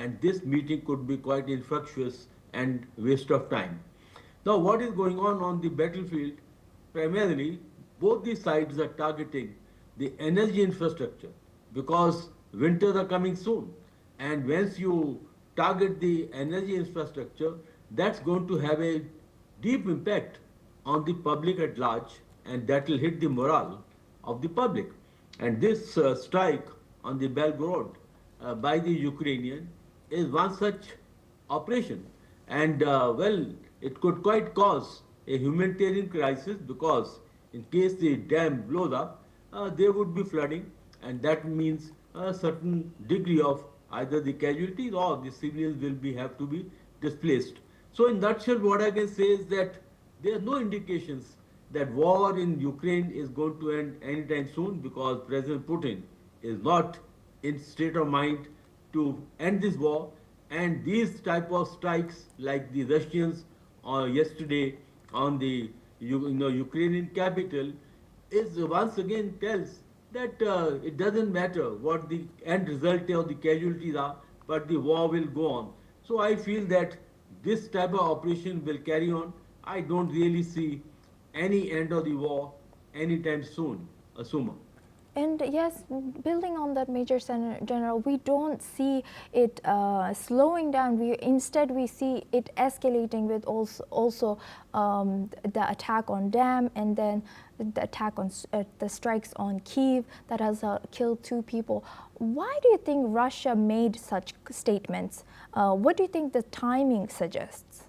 and this meeting could be quite infructuous and waste of time. Now, what is going on the battlefield? Primarily, both the sides are targeting the energy infrastructure because winters are coming soon. And once you target the energy infrastructure, that's going to have a deep impact on the public at large, and that will hit the morale of the public. And this strike on the Belgorod by the Ukrainian is one such operation. And well, it could quite cause a humanitarian crisis because in case the dam blows up, there would be flooding, and that means a certain degree of either the casualties or the civilians will be have to be displaced. So in nutshell, what I can say is that there are no indications that war in Ukraine is going to end anytime soon because President Putin is not in state of mind to end this war, and these type of strikes like the Russians yesterday on the Ukrainian capital is once again tells that it doesn't matter what the end result of the casualties are, but the war will go on. So I feel that this type of operation will carry on. I don't really see any end of the war anytime soon, Asuma. And yes, building on that, Major General, we don't see it slowing down. Instead we see it escalating with also the attack on dam, and then the attack on the strikes on Kyiv that has killed 2 people. Why do you think Russia made such statements? What do you think the timing suggests?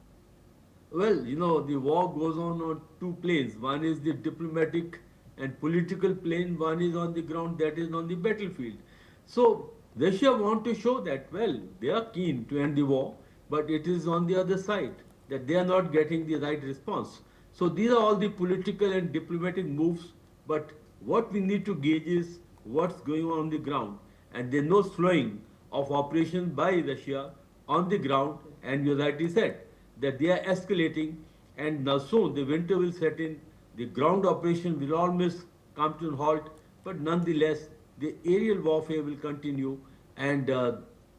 Well, the war goes on 2 planes. One is the diplomatic and political plane, one is on the ground, that is on the battlefield. So Russia want to show that, well, they are keen to end the war, but it is on the other side that they are not getting the right response. So these are all the political and diplomatic moves, but what we need to gauge is what's going on the ground. And there's no slowing of operations by Russia on the ground, and you rightly said that they are escalating, and now soon the winter will set in. The ground operation will almost come to a halt, but nonetheless, the aerial warfare will continue. And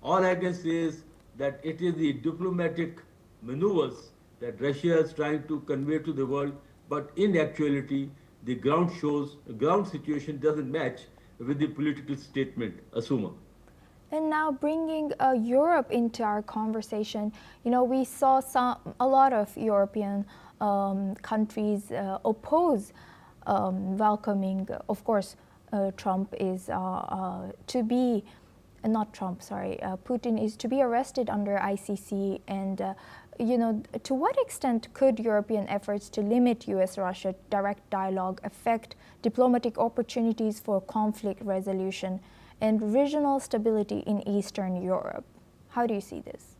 all I can say is that it is the diplomatic maneuvers that Russia is trying to convey to the world, but in actuality, the ground situation doesn't match with the political statement, Asuma. And now bringing Europe into our conversation, we saw a lot of European countries oppose welcoming. Of course, Trump is to be, not Trump, sorry, Putin is to be arrested under ICC. And to what extent could European efforts to limit U.S.-Russia direct dialogue affect diplomatic opportunities for conflict resolution and regional stability in Eastern Europe? How do you see this?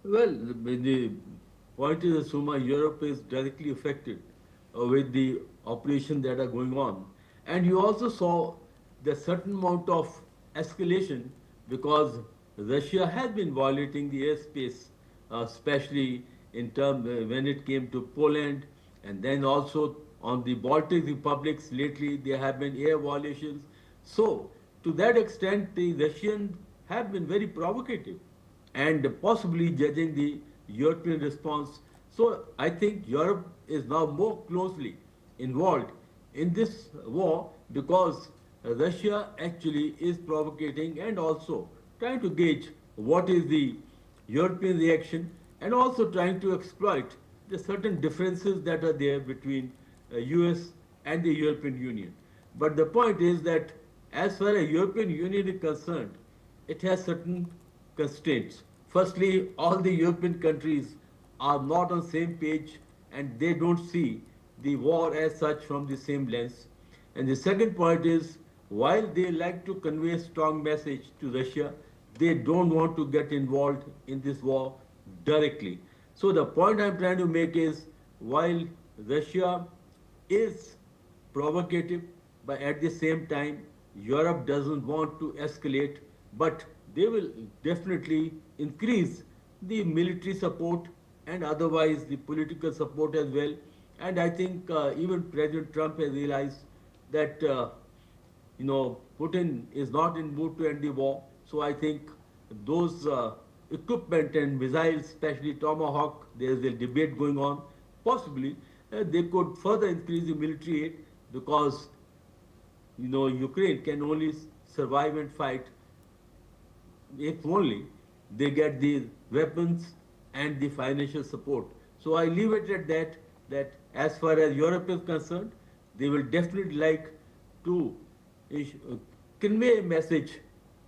Well, the point is, Suma, Europe is directly affected with the operations that are going on. And you also saw the certain amount of escalation because Russia has been violating the airspace, especially in terms when it came to Poland, and then also on the Baltic republics lately there have been air violations. So to that extent, the Russians have been very provocative and possibly judging the European response. So I think Europe is now more closely involved in this war because Russia actually is provocating and also trying to gauge what is the European reaction and also trying to exploit the certain differences that are there between US and the European Union. But the point is that as far as European Union is concerned, it has certain constraints. Firstly, all the European countries are not on the same page and they don't see the war as such from the same lens. And the second point is, while they like to convey a strong message to Russia, they don't want to get involved in this war directly. So the point I'm trying to make is, while Russia is provocative, but at the same time, Europe doesn't want to escalate, but they will definitely increase the military support and otherwise the political support as well. And I think even President Trump has realized that Putin is not in mood to end the war. So I think those equipment and missiles, especially Tomahawk. There is a debate going on. Possibly, they could further increase the military aid because Ukraine can only survive and fight if only they get the weapons and the financial support. So I leave it at that, that as far as Europe is concerned, they will definitely like to uh, convey a message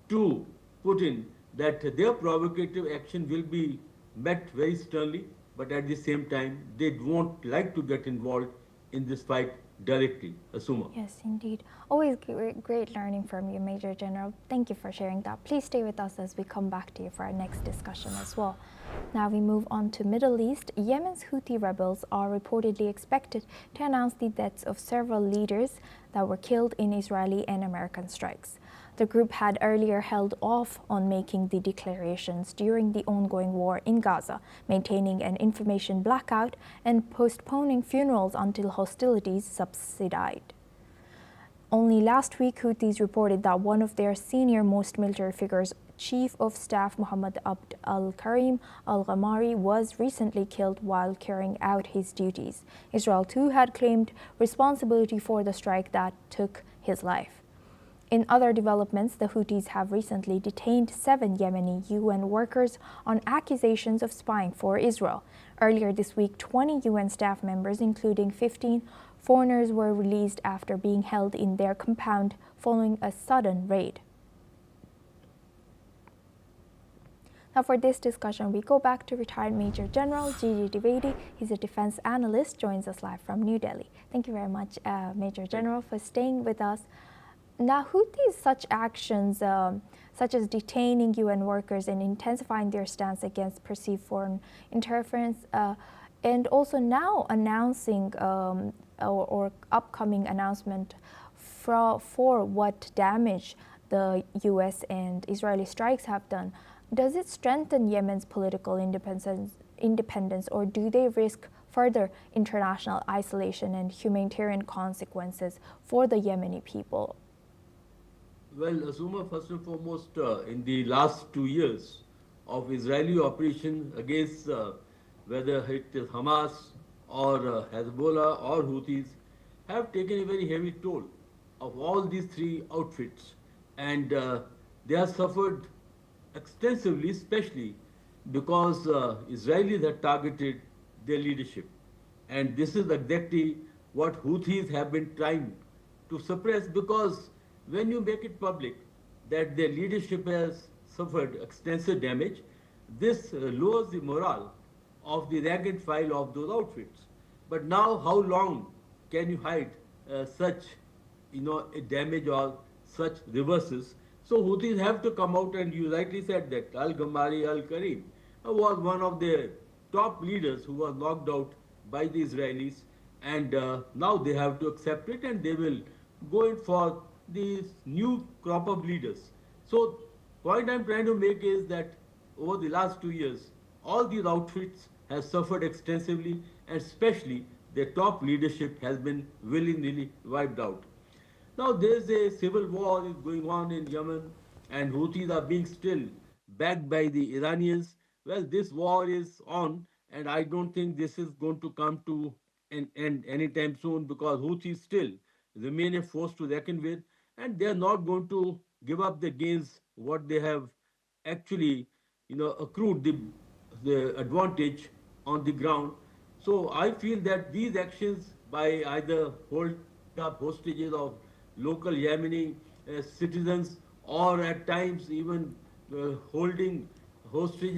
to Putin that their provocative action will be met very sternly, but at the same time, they won't like to get involved in this fight directly. Asuma. Yes, indeed. Always great learning from you, Major General. Thank you for sharing that. Please stay with us as we come back to you for our next discussion as well. Now we move on to Middle East. Yemen's Houthi rebels are reportedly expected to announce the deaths of several leaders that were killed in Israeli and American strikes. The group had earlier held off on making the declarations during the ongoing war in Gaza, maintaining an information blackout and postponing funerals until hostilities subsided. Only last week, Houthis reported that one of their senior-most military figures, Chief of Staff Mohammed Abd al-Karim al-Ghamari, was recently killed while carrying out his duties. Israel, too, had claimed responsibility for the strike that took his life. In other developments, the Houthis have recently detained 7 Yemeni UN workers on accusations of spying for Israel. Earlier this week, 20 UN staff members, including 15 foreigners, were released after being held in their compound following a sudden raid. Now for this discussion, we go back to retired Major General Gigi Dwivedi. He's a defense analyst, joins us live from New Delhi. Thank you very much, Major General, for staying with us. Now, Houthis' such actions, such as detaining UN workers and intensifying their stance against perceived foreign interference, and also now announcing or upcoming announcement for what damage the US and Israeli strikes have done, does it strengthen Yemen's political independence, or do they risk further international isolation and humanitarian consequences for the Yemeni people? Well, Asuma, first and foremost, in the last 2 years of Israeli operation against whether it is Hamas or Hezbollah or Houthis, have taken a very heavy toll of all these three outfits, and they have suffered extensively, especially because Israelis have targeted their leadership. And this is exactly what Houthis have been trying to suppress, because when you make it public that their leadership has suffered extensive damage, this lowers the morale of the rank and file of those outfits. But now, how long can you hide such, a damage or such reverses? So Houthis have to come out, and you rightly said that Al-Ghamari al-Karim was one of their top leaders who was knocked out by the Israelis, and now they have to accept it, and they will go in for these new crop of leaders. So point I'm trying to make is that over the last 2 years, all these outfits have suffered extensively, and especially their top leadership has been willy-nilly wiped out. Now there is a civil war is going on in Yemen, and Houthis are being still backed by the Iranians. Well, this war is on, and I don't think this is going to come to an end anytime soon, because Houthis still remain a force to reckon with, and they are not going to give up the gains what they have actually accrued the advantage on the ground. So I feel that these actions by either holding up hostages of local Yemeni citizens, or at times even holding hostages